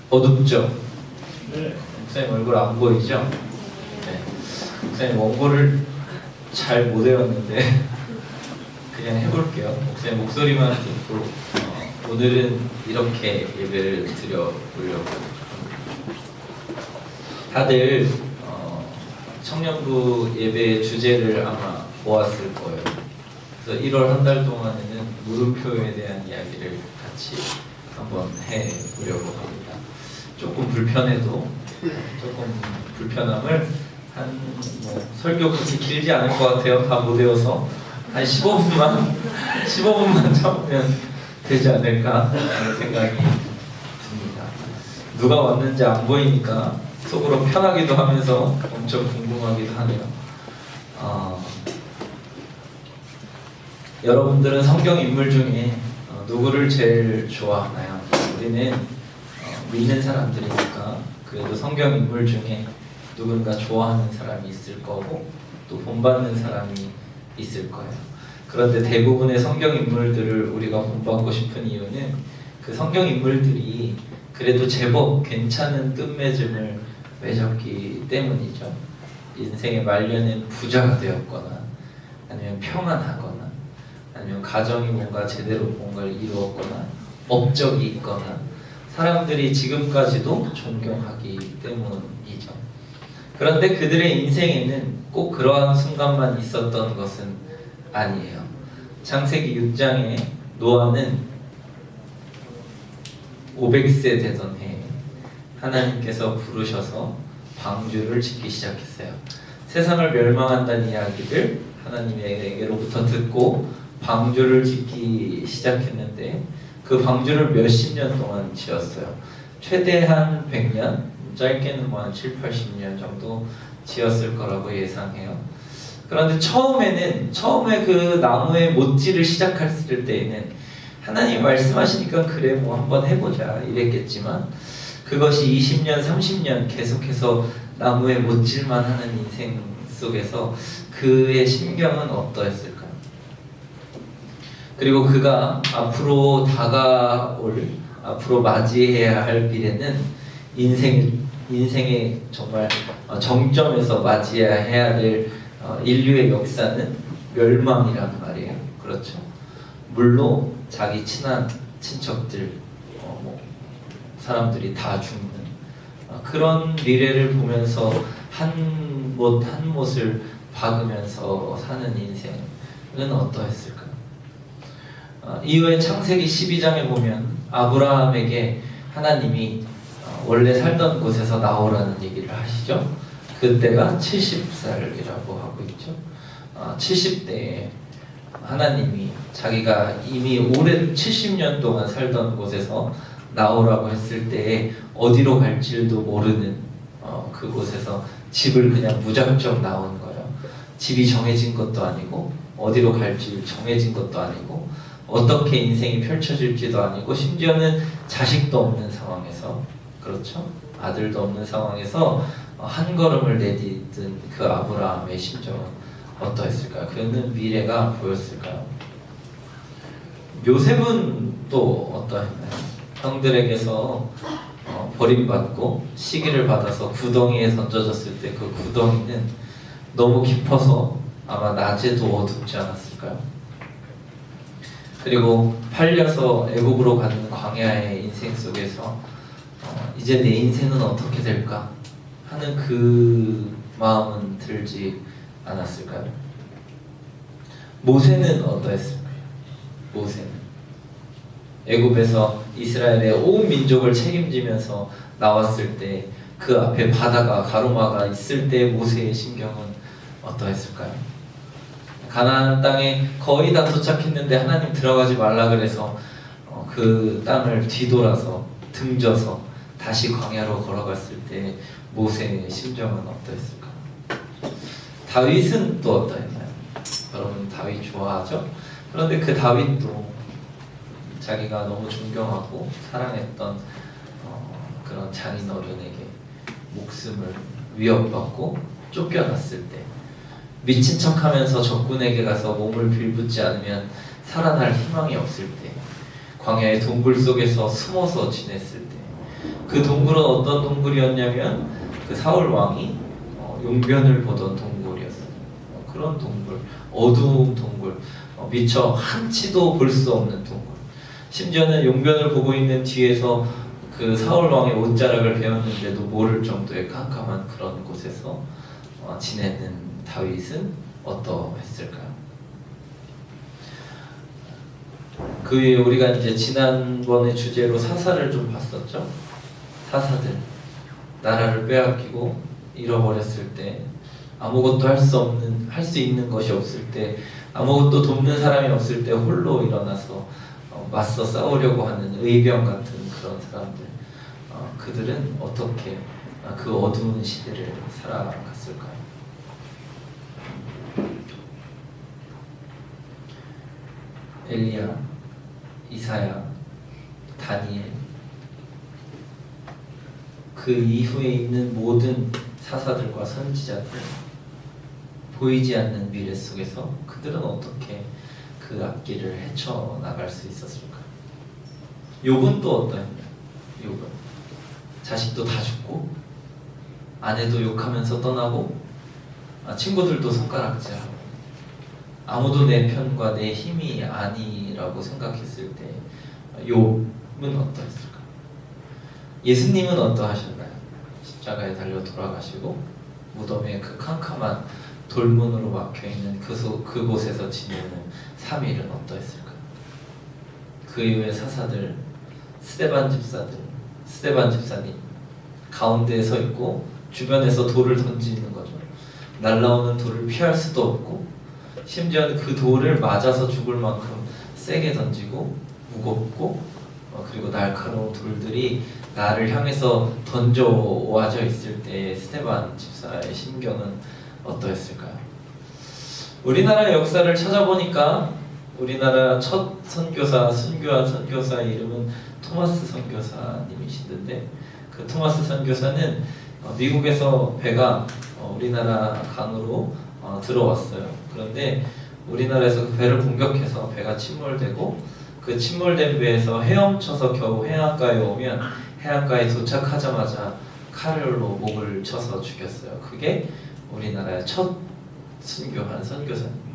어둡죠? 네. 목사님 얼굴 안 보이죠? 네. 목사님 원고를 잘 못 외웠는데 그냥 해볼게요. 목사님 목소리만 듣고 오늘은 이렇게 예배를 드려보려고 합니다. 다들 청년부 예배 주제를 아마 보았을 거예요. 그래서 1월 한 달 동안에는 물음표에 대한 이야기를 같이 한번 해보려고 합니다. 조금 불편해도 조금 불편함을 설교 그렇게 길지 않을 것 같아요. 다 못 외워서 한 15분만 참으면 되지 않을까 하는 생각이 듭니다. 누가 왔는지 안 보이니까 속으로 편하기도 하면서 엄청 궁금하기도 하네요. 여러분들은 성경 인물 중에 누구를 제일 좋아하나요? 우리는 믿는 사람들이니까 그래도 성경 인물 중에 누군가 좋아하는 사람이 있을 거고 또 본받는 사람이 있을 거예요. 그런데 대부분의 성경 인물들을 우리가 본받고 싶은 이유는 그 성경 인물들이 그래도 제법 괜찮은 끝맺음을 맺었기 때문이죠. 인생의 말년엔 부자가 되었거나 아니면 평안하거나 아니면 가정이 뭔가 제대로 뭔가를 이루었거나 업적이 있거나 사람들이 지금까지도 존경하기 때문이죠. 그런데 그들의 인생에는 꼭 그러한 순간만 있었던 것은 아니에요. 창세기 6장에 노아는 500세 되던 해에 하나님께서 부르셔서 방주를 짓기 시작했어요. 세상을 멸망한다는 이야기를 하나님에게로부터 듣고 방주를 짓기 시작했는데 그 방주를 몇십 년 동안 지었어요. 최대한 100년, 짧게는 한 7, 80년 정도 지었을 거라고 예상해요. 그런데 처음에 그 나무의 못질을 시작했을 때에는 하나님 말씀하시니까 그래 뭐 한번 해보자 이랬겠지만 그것이 20년, 30년 계속해서 나무의 못질만 하는 인생 속에서 그의 심경은 어떠했을까요? 그리고 그가 앞으로 앞으로 맞이해야 할 미래는 인생의 정말 정점에서 맞이해야 될 인류의 역사는 멸망이란 말이에요. 그렇죠. 물로 자기 친한 친척들, 사람들이 다 죽는 그런 미래를 보면서 한 못을 박으면서 사는 인생은 어떠했을까요? 이후에 창세기 12장에 보면 아브라함에게 하나님이 원래 살던 곳에서 나오라는 얘기를 하시죠. 그때가 70살이라고 하고 있죠. 70대에 하나님이 자기가 이미 오랜 70년 동안 살던 곳에서 나오라고 했을 때에 어디로 갈지도 모르는 그곳에서 집을 그냥 무작정 나온 거예요. 집이 정해진 것도 아니고 어디로 갈지 정해진 것도 아니고 어떻게 인생이 펼쳐질지도 아니고 심지어는 자식도 없는 상황에서 그렇죠? 아들도 없는 상황에서 한 걸음을 내딛은 그 아브라함의 심정은 어떠했을까요? 그는 미래가 보였을까요? 요셉은 또 어떠했나요? 형들에게서 버림받고 시기를 받아서 구덩이에 던져졌을 때 그 구덩이는 너무 깊어서 아마 낮에도 어둡지 않았을까요? 그리고 팔려서 애국으로 가는 광야의 인생 속에서 이제 내 인생은 어떻게 될까 하는 그 마음은 들지 않았을까요? 모세는 어떠했을까요? 모세는 애굽에서 이스라엘의 온 민족을 책임지면서 나왔을 때 그 앞에 바다가 가로마가 있을 때 모세의 심경은 어떠했을까요? 가나안 땅에 거의 다 도착했는데 하나님 들어가지 말라 그래서 그 땅을 뒤돌아서 등져서 다시 광야로 걸어갔을 때 모세의 심정은 어떠했을까요? 다윗은 또 어떠했나요? 여러분 다윗 좋아하죠? 그런데 그 다윗도 자기가 너무 존경하고 사랑했던 그런 장인어른에게 목숨을 위협받고 쫓겨났을 때 미친 척하면서 적군에게 가서 몸을 빌붙지 않으면 살아날 희망이 없을 때 광야의 동굴 속에서 숨어서 지냈을 때 그 동굴은 어떤 동굴이었냐면 그 사울 왕이 용변을 보던 동굴이었어요. 그런 동굴, 어두운 동굴, 미처 한치도 볼 수 없는 동굴. 심지어는 용변을 보고 있는 뒤에서 그 사울 왕의 옷자락을 베었는데도 모를 정도의 깜깜한 그런 곳에서 지내는 다윗은 어떠했을까요? 그 위에 우리가 이제 지난번에 주제로 사사를 좀 봤었죠. 사사들, 나라를 빼앗기고 잃어버렸을 때, 아무것도 할 수 있는 것이 없을 때, 아무것도 돕는 사람이 없을 때 홀로 일어나서 맞서 싸우려고 하는 의병 같은 그런 사람들, 그들은 어떻게 그 어두운 시대를 살아갔을까요? 엘리야, 이사야, 다니엘, 그 이후에 있는 모든 사사들과 선지자들, 보이지 않는 미래 속에서 그들은 어떻게 그 앞길을 헤쳐나갈 수 있었을까? 욥은 또 어떠했나요? 욥은 자식도 다 죽고, 아내도 욕하면서 떠나고, 친구들도 손가락질하고, 아무도 내 편과 내 힘이 아니라고 생각했을 때 욥은 어떠했을까? 예수님은 어떠하셨나요? 십자가에 달려 돌아가시고 무덤에 그 캄캄한 돌문으로 막혀있는 그곳에서 지내는 3일은 어떠했을까? 그 이후에 사사들, 스데반 집사님 가운데에 서 있고 주변에서 돌을 던지는 거죠. 날라오는 돌을 피할 수도 없고, 심지어는 그 돌을 맞아서 죽을 만큼 세게 던지고 무겁고 그리고 날카로운 돌들이 나를 향해서 던져와져 있을 때 스데반 집사의 심경은 어떠했을까요? 우리나라 역사를 찾아보니까 우리나라 첫 선교사, 순교한 선교사의 이름은 토마스 선교사님이시던데, 그 토마스 선교사는 미국에서 배가 우리나라 강으로 들어왔어요. 그런데 우리나라에서 그 배를 공격해서 배가 침몰되고, 그 침몰된 배에서 헤엄쳐서 겨우 해안가에 오면 해안가에 도착하자마자 칼로 목을 쳐서 죽였어요. 그게 우리나라의 첫 순교한 선교사님이에요.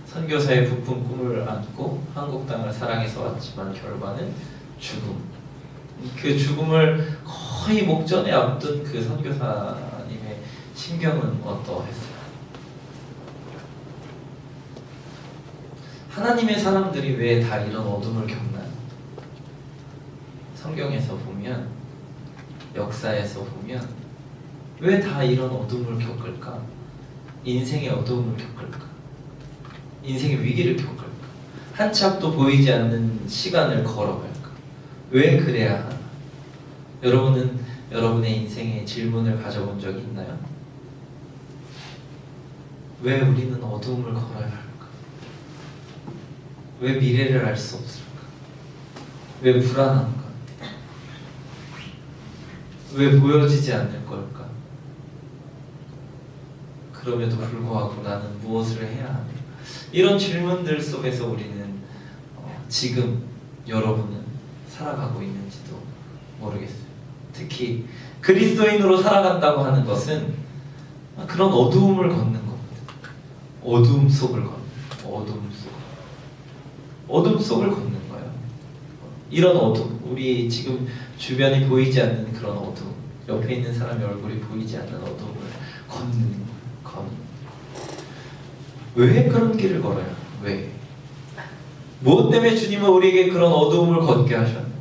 선교사의 부푼 꿈을 안고 한국 땅을 사랑해서 왔지만 결과는 죽음. 그 죽음을 거의 목전에 앞둔 그 선교사님의 심경은 어떠했어요? 하나님의 사람들이 왜 다 이런 어둠을 겪나요? 성경에서 보면, 역사에서 보면 왜 다 이런 어둠을 겪을까? 인생의 어둠을 겪을까? 인생의 위기를 겪을까? 한치 앞도 보이지 않는 시간을 걸어갈까? 왜 그래야 하나? 여러분은 여러분의 인생에 질문을 가져본 적이 있나요? 왜 우리는 어둠을 걸어야 할까? 왜 미래를 알 수 없을까? 왜 불안한가? 왜 보여지지 않을 걸까? 그럼에도 불구하고 나는 무엇을 해야 하는가? 이런 질문들 속에서 우리는 지금 여러분은 살아가고 있는지도 모르겠어요. 특히 그리스도인으로 살아간다고 하는 것은 그런 어두움을 걷는 겁니다. 어둠 속을 걷는 거예요. 이런 어둠, 우리 지금 주변이 보이지 않는 그런 어둠, 옆에 있는 사람의 얼굴이 보이지 않는 어둠을 걷는 거예요. 왜 그런 길을 걸어요? 왜? 무엇 때문에 주님은 우리에게 그런 어두움을 걷게 하셨는가?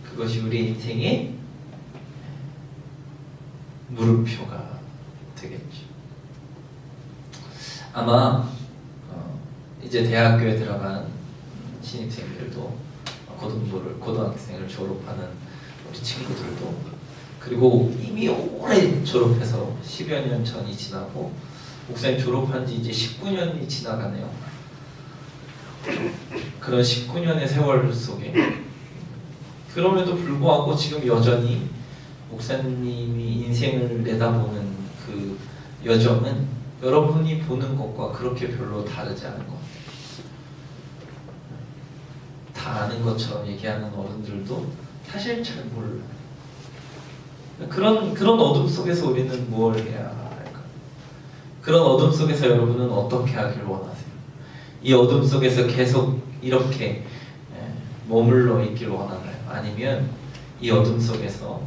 그것이 우리 인생의 물음표가 되겠죠. 아마 이제 대학교에 들어간 신입생들도, 고등학생을 졸업하는 우리 친구들도, 그리고 이미 오래 졸업해서 10여 년 전이 지나고 목사님 졸업한 지 이제 19년이 지나가네요. 그런 19년의 세월 속에, 그럼에도 불구하고 지금 여전히 목사님이 인생을 내다보는 그 여정은 여러분이 보는 것과 그렇게 별로 다르지 않은 것 같아요. 다 아는 것처럼 얘기하는 어른들도 사실 잘 몰라요. 그런 어둠 속에서 우리는 뭘 해야 할까? 그런 어둠 속에서 여러분은 어떻게 하길 원하세요? 이 어둠 속에서 계속 이렇게 머물러 있길 원하나요? 아니면 이 어둠 속에서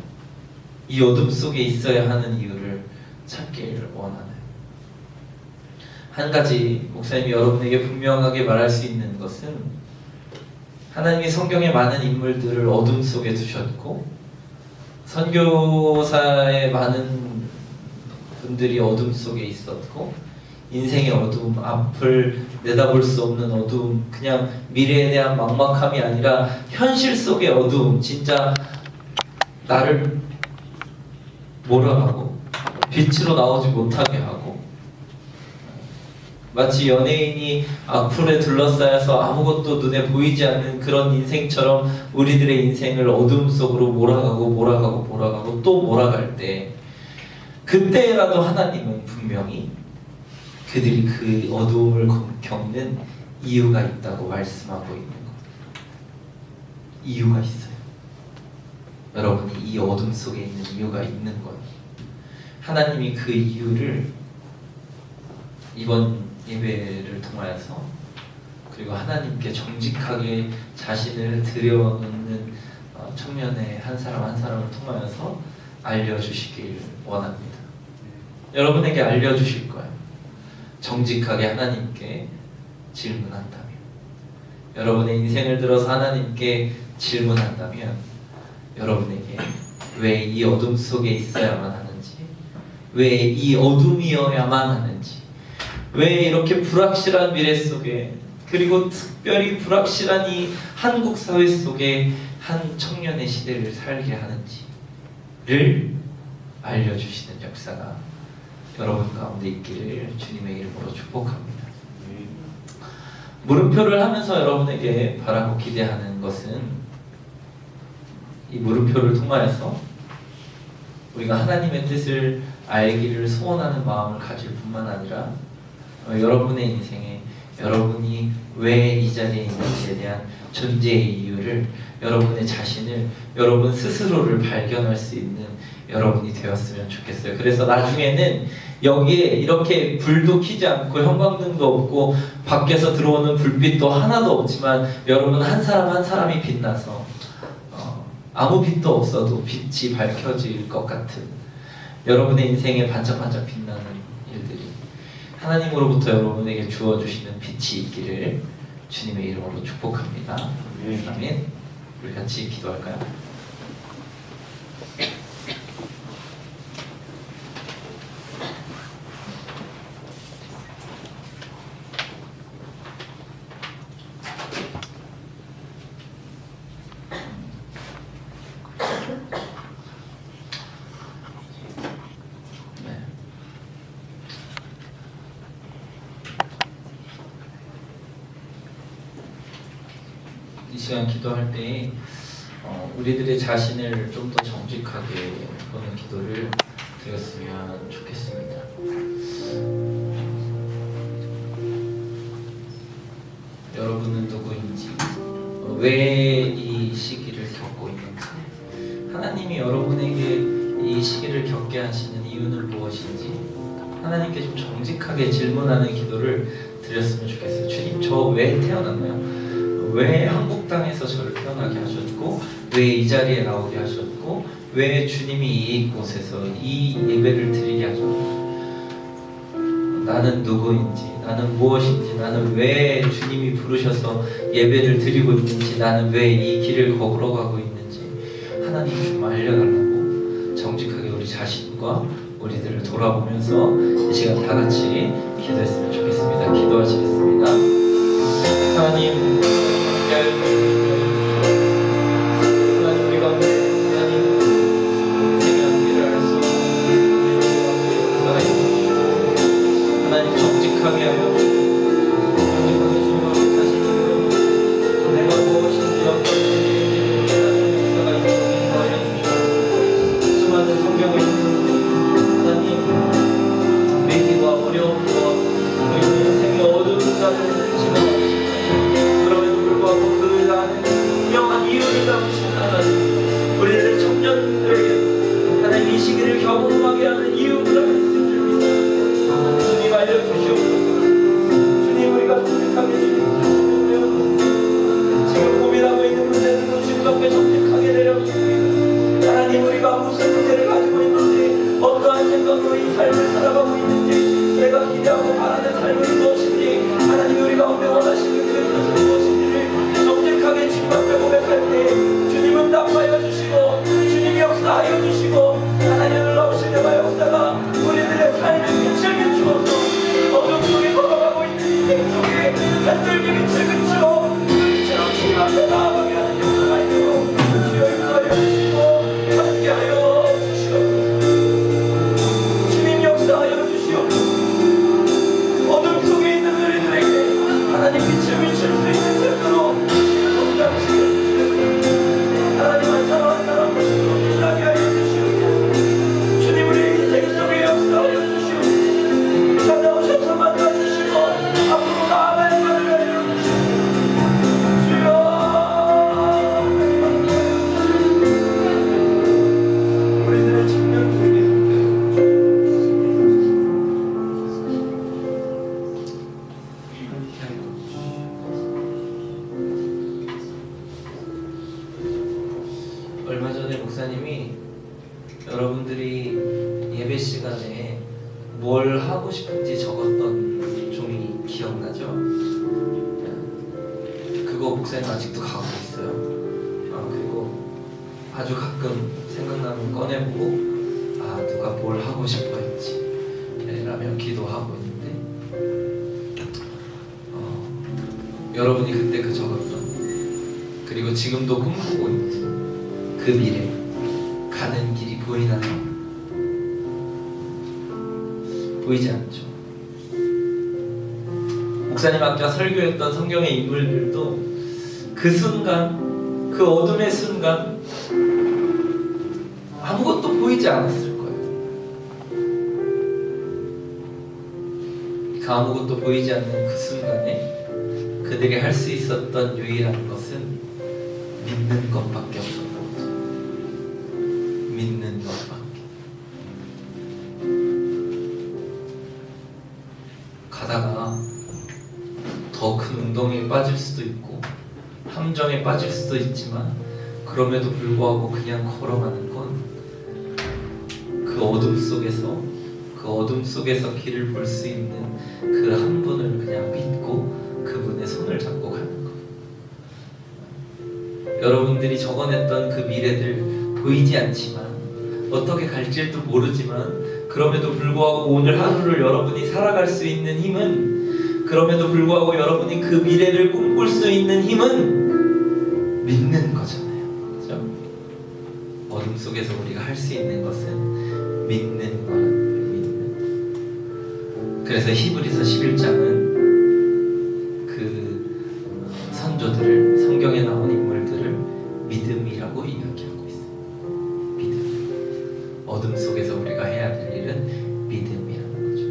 이 어둠 속에 있어야 하는 이유를 찾길 원하나요? 한 가지 목사님이 여러분에게 분명하게 말할 수 있는 것은 하나님이 성경에 많은 인물들을 어둠 속에 두셨고 선교사의 많은 분들이 어둠 속에 있었고 인생의 어두움, 앞을 내다볼 수 없는 어두움, 그냥 미래에 대한 막막함이 아니라 현실 속의 어두움, 진짜 나를 몰아가고 빛으로 나오지 못하게 하고 마치 연예인이 악플에 둘러싸여서 아무것도 눈에 보이지 않는 그런 인생처럼 우리들의 인생을 어둠 속으로 몰아가고 또 몰아갈 때 그때라도 하나님은 분명히 그들이 그 어두움을 겪는 이유가 있다고 말씀하고 있는 거예요. 이유가 있어요. 여러분이 이 어둠 속에 있는 이유가 있는 거예요. 하나님이 그 이유를 이번 예배를 통하여서 그리고 하나님께 정직하게 자신을 드려놓는 청년의 한 사람 한 사람을 통하여서 알려주시길 원합니다. 여러분에게 알려주실 거예요. 정직하게 하나님께 질문한다면, 여러분의 인생을 들어서 하나님께 질문한다면 여러분에게 왜 이 어둠 속에 있어야만 하는지, 왜 이 어둠이어야만 하는지, 왜 이렇게 불확실한 미래 속에, 그리고 특별히 불확실한 이 한국 사회 속에 한 청년의 시대를 살게 하는지를 알려주시는 역사가 여러분 가운데 있기를 주님의 이름으로 축복합니다. 물음표를 하면서 여러분에게 바라고 기대하는 것은 이 물음표를 통하여서 우리가 하나님의 뜻을 알기를 소원하는 마음을 가질 뿐만 아니라 여러분의 인생에 여러분이 왜 이 자리에 있는지에 대한 존재의 이유를, 여러분의 자신을, 여러분 스스로를 발견할 수 있는 여러분이 되었으면 좋겠어요. 그래서 나중에는 여기에 이렇게 불도 켜지 않고 형광등도 없고 밖에서 들어오는 불빛도 하나도 없지만 여러분 한 사람 한 사람이 빛나서 아무 빛도 없어도 빛이 밝혀질 것 같은 여러분의 인생에 반짝반짝 빛나는 일들이 하나님으로부터 여러분에게 주어주시는 빛이 있기를 주님의 이름으로 축복합니다. 아멘. 우리 같이 기도할까요? 이 시간 기도할 때 우리들의 자신을 좀 더 정직하게 보는 기도를 드렸으면 좋겠습니다. 여러분은 누구인지, 왜 이 시기를 겪고 있는지, 하나님이 여러분에게 이 시기를 겪게 하시는 이유는 무엇인지 하나님께 좀 정직하게 질문하는 기도를 드렸으면 좋겠어요. 주님, 저 왜 태어났나요? 왜 한국 땅에서 저를 태어나게 하셨고, 왜 이 자리에 나오게 하셨고, 왜 주님이 이곳에서 이 예배를 드리게 하셨고, 나는 누구인지, 나는 무엇인지, 나는 왜 주님이 부르셔서 예배를 드리고 있는지, 나는 왜 이 길을 걸어가고 있는지 하나님 좀 알려달라고 정직하게 우리 자신과 우리들을 돌아보면서 이 시간 다 같이 기도했으면 좋겠습니다. 기도하시겠습니다. 하나님, 하나님 우리 가운데 하나님 인생의 한계를 알 수 없는 하나님 정직하게 하여 정직하게 주님과 자신을 내가 무엇인지 어떤지 깨닫는 역사가 있도록 하여 주시옵소서. 수많은 성경에 하나님 위기와 어려움과 인생의 어두운 시간을 지나가시고 그러면 목사님이 여러분들이 예배 시간에 뭘 하고 싶은지 적었던 종이 기억나죠? 그거 목사님 아직도 갖고 있어요. 그리고 아주 가끔 생각나면 꺼내보고 누가 뭘 하고 싶어 했지 라며 기도하고 있는데 여러분이 그때 그 적었던 그리고 지금도 꿈꾸고 있는 그 미래 가는 길이 보이나요? 보이지 않죠. 목사님 아까 설교했던 성경의 인물들도 그 순간, 그 어둠의 순간 아무것도 보이지 않았을 거예요. 그 아무것도 보이지 않는 그 순간에 그들이 할 수 있었던 유일한 것은 믿는 것밖에 없었던 거죠. 믿는 것밖에. 가다가 더 큰 운동에 빠질 수도 있고 함정에 빠질 수도 있지만 그럼에도 불구하고 그냥 걸어가는 건 그 어둠 속에서 길을 볼 수 있는 그 한 분을 그냥 믿고 그분의 손을 잡고 가는 거예요. 여러분들이 적어냈던 그 미래들 보이지 않지만 어떻게 갈지도 모르지만 그럼에도 불구하고 오늘 하루를 여러분이 살아갈 수 있는 힘은 그럼에도 불구하고 여러분이 그 미래를 꿈꿀 수 있는 힘은 믿는 거잖아요. 그렇죠? 어둠 속에서 우리가 할 수 있는 것은 믿는 거라는 거예요. 믿는. 그래서 히브리서 11장은 그 선조들을 성경에 나온 인물들을 믿음이라고 이야기하고 있어요. 믿음. 어둠 속에서 우리가 해야 될 일은 믿음이라는 거죠.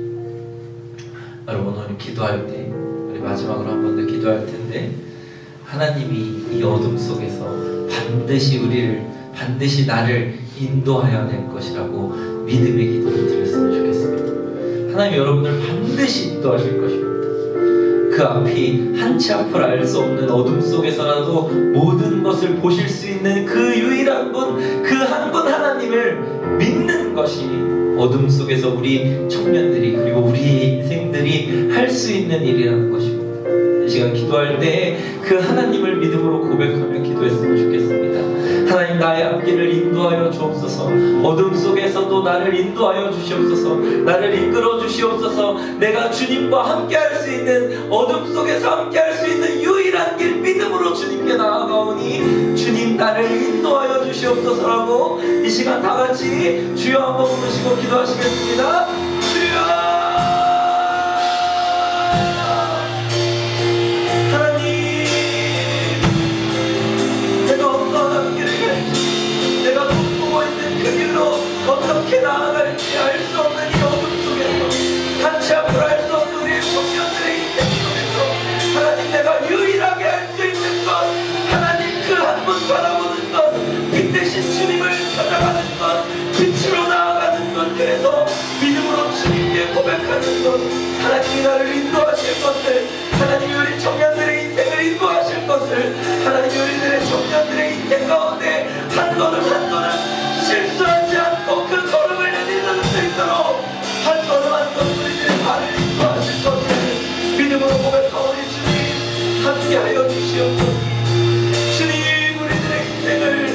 여러분 오늘 기도할 때 우리 마지막으로 한 번 더 기도할 텐데 하나님이 이 어둠 속에서 반드시 나를 인도하여 낼 것이라고 믿음의 기도를 드렸으면 좋겠습니다. 하나님 여러분을 반드시 인도하실 것입니다. 그 앞이 한치 앞을 알 수 없는 어둠 속에서라도 모든 것을 보실 수 있는 그 유일한 분, 그 한 분 하나님을 믿는 것이 어둠 속에서 우리 청년들이 그리고 우리 인생들이 할 수 있는 일이라는 것입니다. 이 시간 기도할 때 그 하나님을 믿음으로 고백하며 기도했으면 좋겠습니다. 하나님 나의 앞길을 인도하여 주옵소서. 어둠 속에서도 나를 인도하여 주시옵소서. 나를 이끌어 주시옵소서. 내가 주님과 함께 할 수 있는 어둠 속에서 함께 할 수 있는 유일한 길 믿음으로 주님께 나아가오니 주님 나를 인도하여 주시옵소서라고 이 시간 다같이 주여 한번 부르시고 기도하시겠습니다. 주여 어떻게 나아갈지 알 수 없는 이 어둠 속에서 한치 앞을 알 수 없는 우리 청년들의 인생 속에서 하나님 내가 유일하게 할 수 있는 것 하나님 그 한 분 바라보는 것 빛 대신 주님을 찾아가는 것 빛으로 나아가는 것 그래서 믿음으로 주님께 고백하는 것 하나님이 나를 인도하실 것을 하나님이 우리 청년들의 인생을 인도하실 것을 하나님이 우리들의 청년들의 인생 가운데 한 걸음 한 걸음 실수하지 않고 그 걸음을 내딛을 수 있도록 한 걸음 한 걸음 우리들의 발을 인도하실 것을 믿음으로 고백하오니 주님 함께하여 주시옵소서. 주님 우리들의 인생을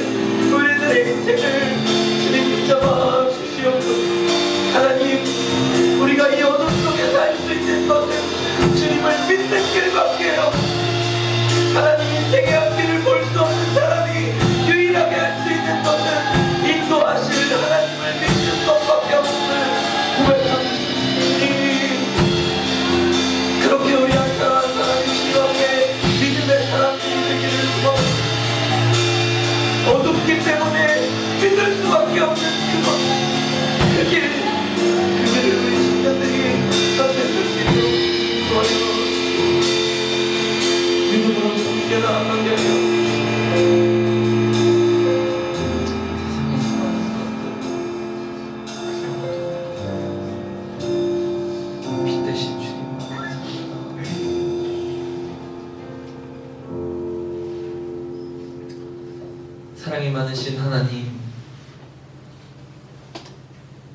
주님 붙잡아 주시옵소서. 하나님 우리가 이 어둠 속에서 할 수 있는 것은 주님을 믿는 길밖에 없습니다. 하나님 인생의 앞길을 볼 수 없는 사람이 유일하게 할 수 있는 것은 인도하실 하나님을 믿는 것밖에 없음을 고백합니다. 그렇게 우리 한 사람 한 사람이 주님 앞에 믿음의 사람들이 되기를 소원합니다. 어둡기 때문에 믿을 수밖에 없는 그 길, 그 길을 우리 청년들이 선택할 수 있도록 도와주옵소서. 믿음으로 주님께 나아가게 하여 사랑이 많으신 하나님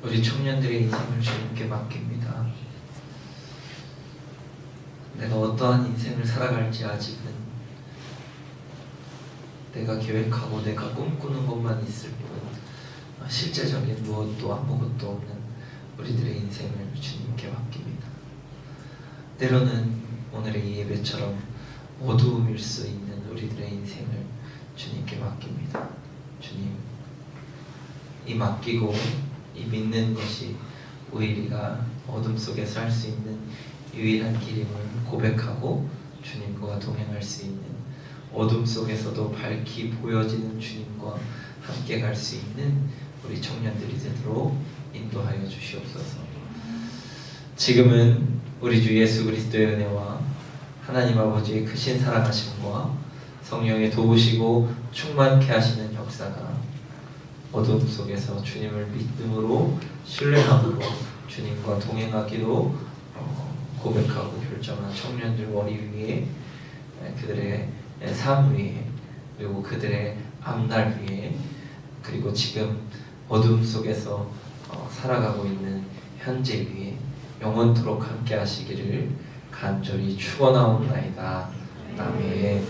우리 청년들의 인생을 주님께 맡깁니다. 내가 어떠한 인생을 살아갈지 아직은 내가 계획하고 내가 꿈꾸는 것만 있을 뿐 실제적인 무엇도 아무것도 없는 우리들의 인생을 주님께 맡깁니다. 때로는 오늘의 이 예배처럼 어두움일 수 있는 우리들의 인생을 주님께 맡깁니다. 주님, 이 맡기고 이 믿는 것이 우리가 어둠 속에서 할 수 있는 유일한 길임을 고백하고 주님과 동행할 수 있는, 어둠 속에서도 밝히 보여지는 주님과 함께 갈 수 있는 우리 청년들이 되도록 인도하여 주시옵소서. 지금은 우리 주 예수 그리스도의 은혜와 하나님 아버지의 크신 사랑하심과 성령의 도우시고 충만케 하시는 역사가 어둠 속에서 주님을 믿음으로 신뢰함으로 주님과 동행하기로 고백하고 결정한 청년들 머리 위에, 그들의 삶 위에, 그리고 그들의 앞날 위에, 그리고 지금 어둠 속에서 살아가고 있는 현재 위에 영원토록 함께 하시기를 간절히 축원하옵나이다. 아멘.